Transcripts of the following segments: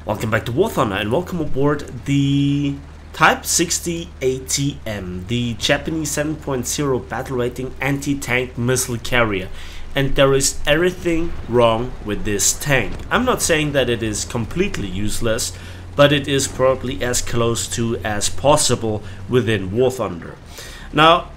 Welcome back to War Thunder and welcome aboard the Type 60 ATM, the Japanese 7.0 battle rating anti-tank missile carrier. And there is everything wrong with this tank. I'm not saying that it is completely useless, but it is probably as close to as possible within War Thunder. Now,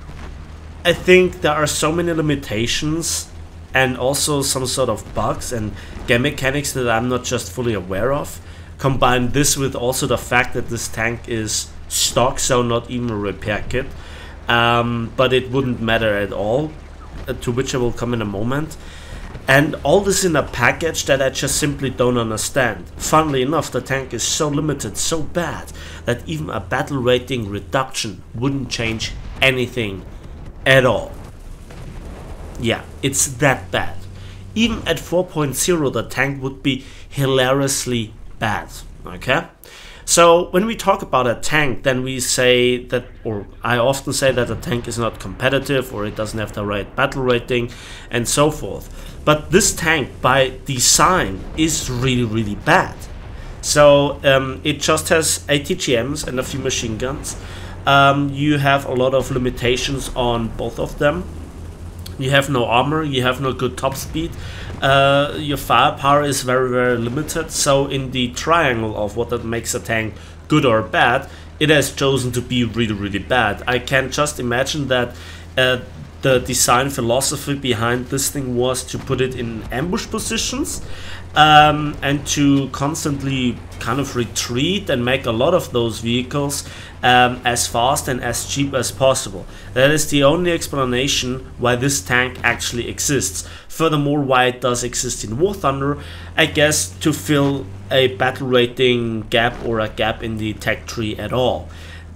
I think there are so many limitations and also some sort of bugs and game mechanics that I'm not just fully aware of. Combine this with also the fact that this tank is stock, so not even a repair kit, but it wouldn't matter at all, to which I will come in a moment. And all this in a package that I just simply don't understand. Funnily enough, the tank is so limited, so bad, that even a battle rating reduction wouldn't change anything at all. Yeah, it's that bad. Even at 4.0 the tank would be hilariously bad, okay? So when we talk about a tank, then we say that, or I often say that a tank is not competitive or it doesn't have the right battle rating and so forth. But this tank by design is really bad. So it just has ATGMs and a few machine guns. You have a lot of limitations on both of them. You have no armor, you have no good top speed, your firepower is very limited, so in the triangle of what that makes a tank good or bad, it has chosen to be really bad. I can just imagine that the design philosophy behind this thing was to put it in ambush positions and to constantly kind of retreat and make a lot of those vehicles as fast and as cheap as possible. That is the only explanation why this tank actually exists. Furthermore, why it does exist in War Thunder, I guess to fill a battle rating gap or a gap in the tech tree at all.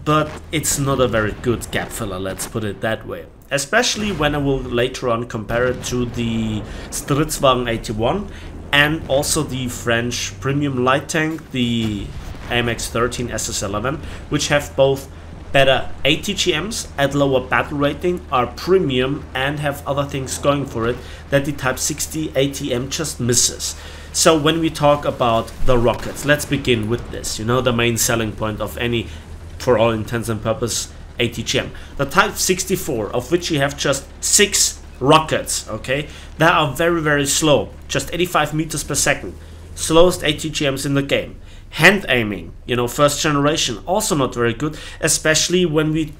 But it's not a very good gap filler, let's put it that way. Especially when I will later on compare it to the Stridswagen 81 and also the French premium light tank, the AMX-13 SS11, which have both better ATGMs at lower battle rating, are premium and have other things going for it that the Type 60 ATM just misses. So when we talk about the rockets, let's begin with this, you know, the main selling point of any, for all intents and purposes, ATGM. The Type 64, of which you have just 6 rockets, okay, they are very slow, just 85 meters per second, slowest ATGMs in the game. Hand aiming, you know, first generation, also not very good, especially when we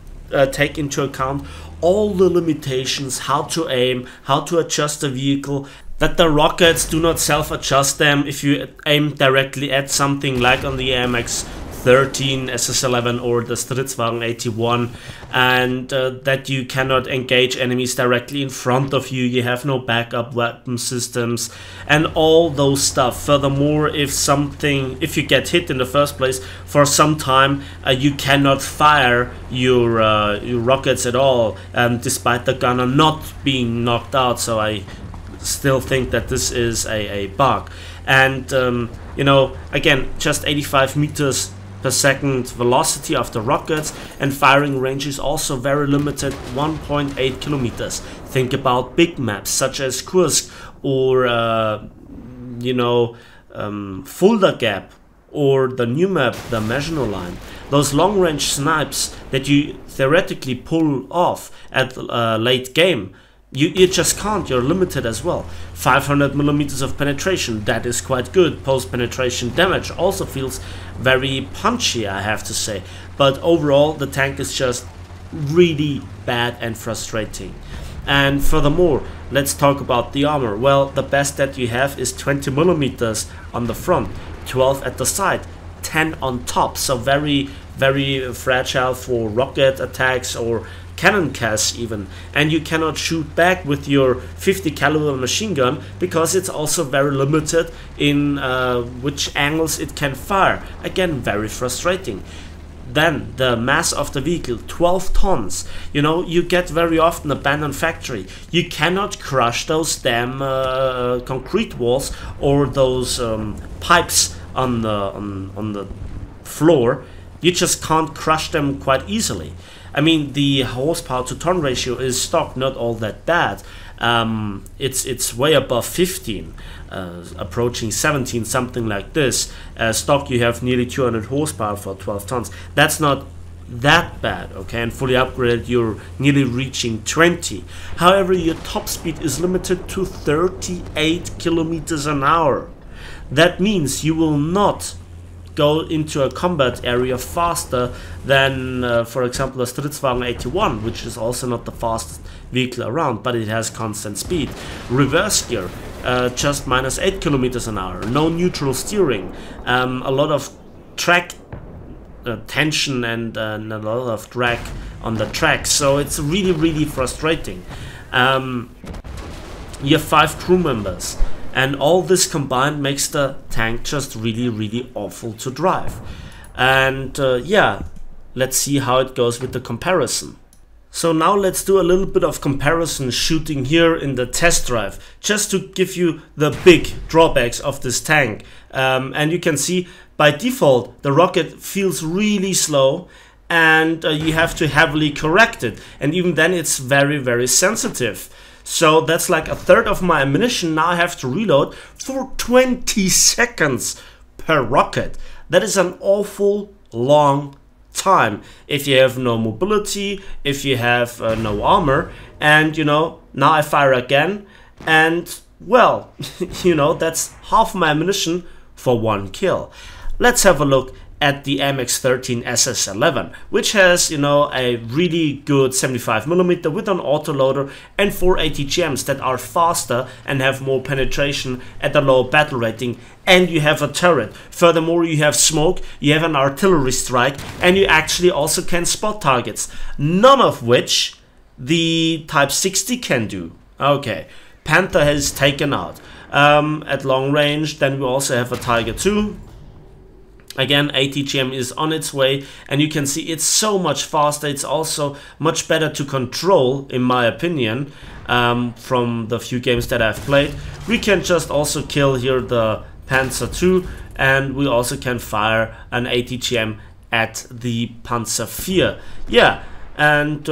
take into account all the limitations, how to aim, how to adjust the vehicle, that the rockets do not self-adjust them if you aim directly at something like on the AMX-13, SS11 or the Stridswagen 81, and that you cannot engage enemies directly in front of you, you have no backup weapon systems and all those stuff. Furthermore, if you get hit in the first place, for some time you cannot fire your rockets at all, despite the gunner not being knocked out, so I still think that this is a bug. And you know, again, just 85 meters per second velocity of the rockets, and firing range is also very limited, 1.8 kilometers. Think about big maps such as Kursk or you know, Fulda Gap or the new map, the Maginot Line. Those long range snipes that you theoretically pull off at late game, you just can't, you're limited as well. 500 millimeters of penetration, that is quite good. Post penetration damage also feels very punchy, I have to say. But overall, the tank is just really bad and frustrating. And furthermore, let's talk about the armor. Well, the best that you have is 20 millimeters on the front, 12 at the side, 10 on top. So very fragile for rocket attacks or cannon casts even, and you cannot shoot back with your 50 caliber machine gun because it's also very limited in which angles it can fire. Again, very frustrating. Then the mass of the vehicle, 12 tons. You know, you get very often abandoned factory. You cannot crush those damn concrete walls or those pipes on the floor. You just can't crush them quite easily. I mean, the horsepower to ton ratio is stock, not all that bad, It's way above 15, approaching 17, something like this. Stock you have nearly 200 horsepower for 12 tons. That's not that bad, okay, and fully upgraded you're nearly reaching 20. However, your top speed is limited to 38 kilometers an hour. That means you will not go into a combat area faster than, for example, a Stritzwagen 81, which is also not the fastest vehicle around, but it has constant speed. Reverse gear, just minus 8 kilometers an hour. No neutral steering. A lot of track tension and a lot of drag on the track, so it's really frustrating. You have 5 crew members, and all this combined makes the tank just really awful to drive. And yeah, let's see how it goes with the comparison. So now let's do a little bit of comparison shooting here in the test drive, just to give you the big drawbacks of this tank. And you can see by default the rocket feels really slow, and you have to heavily correct it, and even then it's very sensitive. So that's like a third of my ammunition now I have to reload for 20 seconds per rocket. That is an awful long time if you have no mobility, if you have no armor. And you know, now I fire again, and well, you know, that's half my ammunition for 1 kill. Let's have a look at the MX-13 SS11, which has, you know, a really good 75mm with an autoloader and 4 ATGMs that are faster and have more penetration at a low battle rating, and you have a turret. Furthermore, you have smoke, you have an artillery strike, and you actually also can spot targets, none of which the Type 60 can do. Okay, Panther has taken out. At long range, then we also have a Tiger II. Again, ATGM is on its way, and you can see it's so much faster. It's also much better to control, in my opinion, from the few games that I've played. We can just also kill here the Panzer II, and we also can fire an ATGM at the Panzer IV. Yeah, and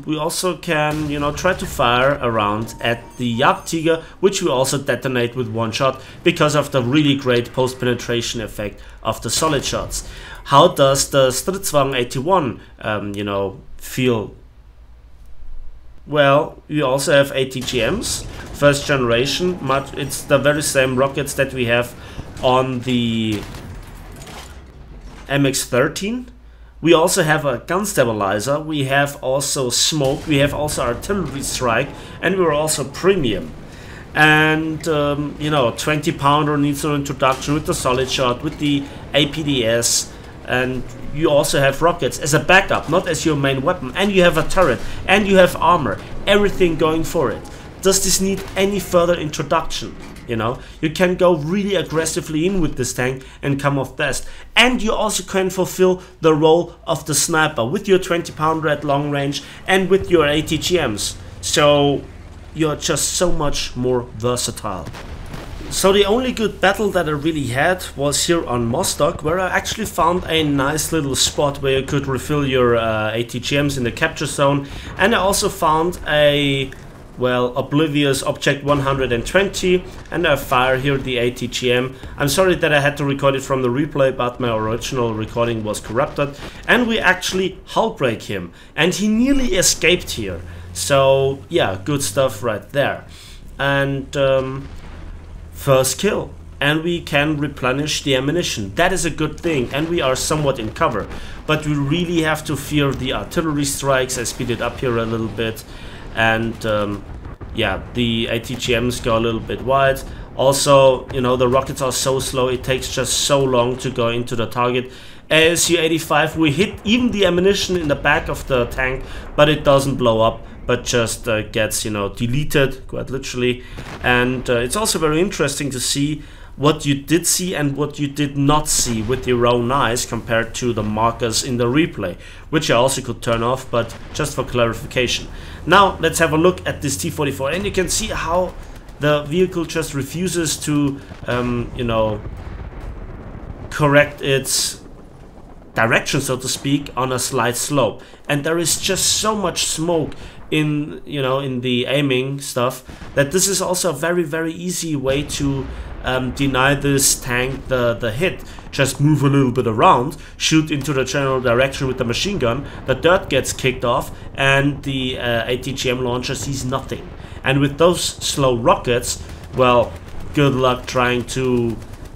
we also can, you know, try to fire around at the Jagdtiger, which we also detonate with 1 shot because of the really great post-penetration effect of the solid shots. How does the Stritzwagen 81, you know, feel? Well, we also have ATGMs, first generation. It's the very same rockets that we have on the MX-13. We also have a gun stabilizer, we have also smoke, we have also artillery strike, and we're also premium. And you know, 20 pounder needs no introduction with the solid shot, with the APDS, and you also have rockets as a backup, not as your main weapon, and you have a turret, and you have armor, everything going for it. Does this need any further introduction? You know, you can go really aggressively in with this tank and come off best. And you also can fulfill the role of the sniper with your 20 pounder at long range and with your ATGMs. So you're just so much more versatile. So the only good battle that I really had was here on Mostock, where I actually found a nice little spot where you could refill your ATGMs in the capture zone. And I also found a, well, oblivious object 120, and I fire here the ATGM. I'm sorry that I had to record it from the replay, but my original recording was corrupted, and we actually hull break him, and he nearly escaped here. So yeah, good stuff right there. And first kill, and we can replenish the ammunition. That is a good thing, and we are somewhat in cover, but we really have to fear the artillery strikes. I speed it up here a little bit. And yeah, the ATGMs go a little bit wide. Also, you know, the rockets are so slow, it takes just so long to go into the target. ASU-85, we hit even the ammunition in the back of the tank, but it doesn't blow up, but just gets, you know, deleted, quite literally. And it's also very interesting to see what you did see and what you did not see with your own eyes compared to the markers in the replay, which I also could turn off, but just for clarification. Now let's have a look at this T-44, and you can see how the vehicle just refuses to, you know, correct its direction, so to speak, on a slight slope. And there is just so much smoke in, you know, in the aiming stuff, that this is also a very, very easy way to deny this tank the hit. Just move a little bit around, shoot into the general direction with the machine gun, the dirt gets kicked off, and the ATGM launcher sees nothing. And with those slow rockets, well, good luck trying to,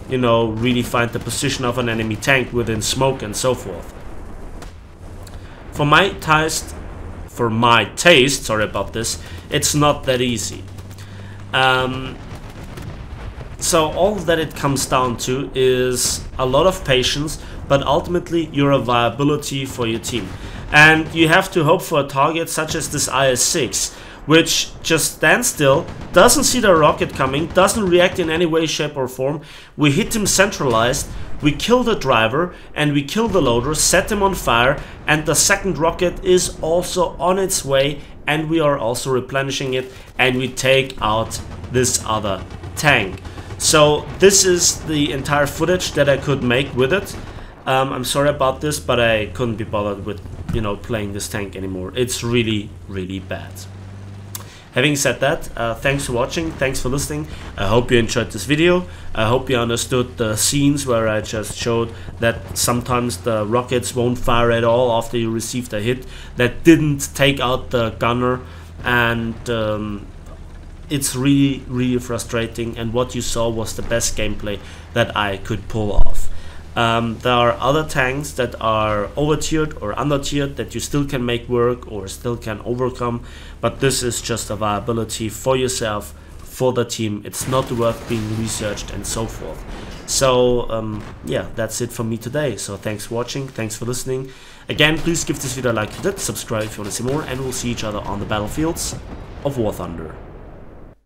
you know, really find the position of an enemy tank within smoke and so forth. For my taste, sorry about this, it's not that easy. So all that it comes down to is a lot of patience, but ultimately your viability for your team. And you have to hope for a target such as this IS-6, which just stands still, doesn't see the rocket coming, doesn't react in any way, shape or form. We hit him centralized, we kill the driver, and we kill the loader, set him on fire, and the second rocket is also on its way, and we are also replenishing it, and we take out this other tank. So this is the entire footage that I could make with it. I'm sorry about this, but I couldn't be bothered with, you know, playing this tank anymore. It's really, really bad. Having said that, thanks for watching, thanks for listening. I hope you enjoyed this video. I hope you understood the scenes where I just showed that sometimes the rockets won't fire at all after you received a hit. That didn't take out the gunner, and it's really, really frustrating, and what you saw was the best gameplay that I could pull off. There are other tanks that are over-tiered or under-tiered that you still can make work or still can overcome, but this is just a viability for yourself, for the team. It's not worth being researched and so forth. So yeah, that's it from me today. So thanks for watching, thanks for listening. Again, please give this video a like if you did, subscribe if you want to see more, and we'll see each other on the battlefields of War Thunder.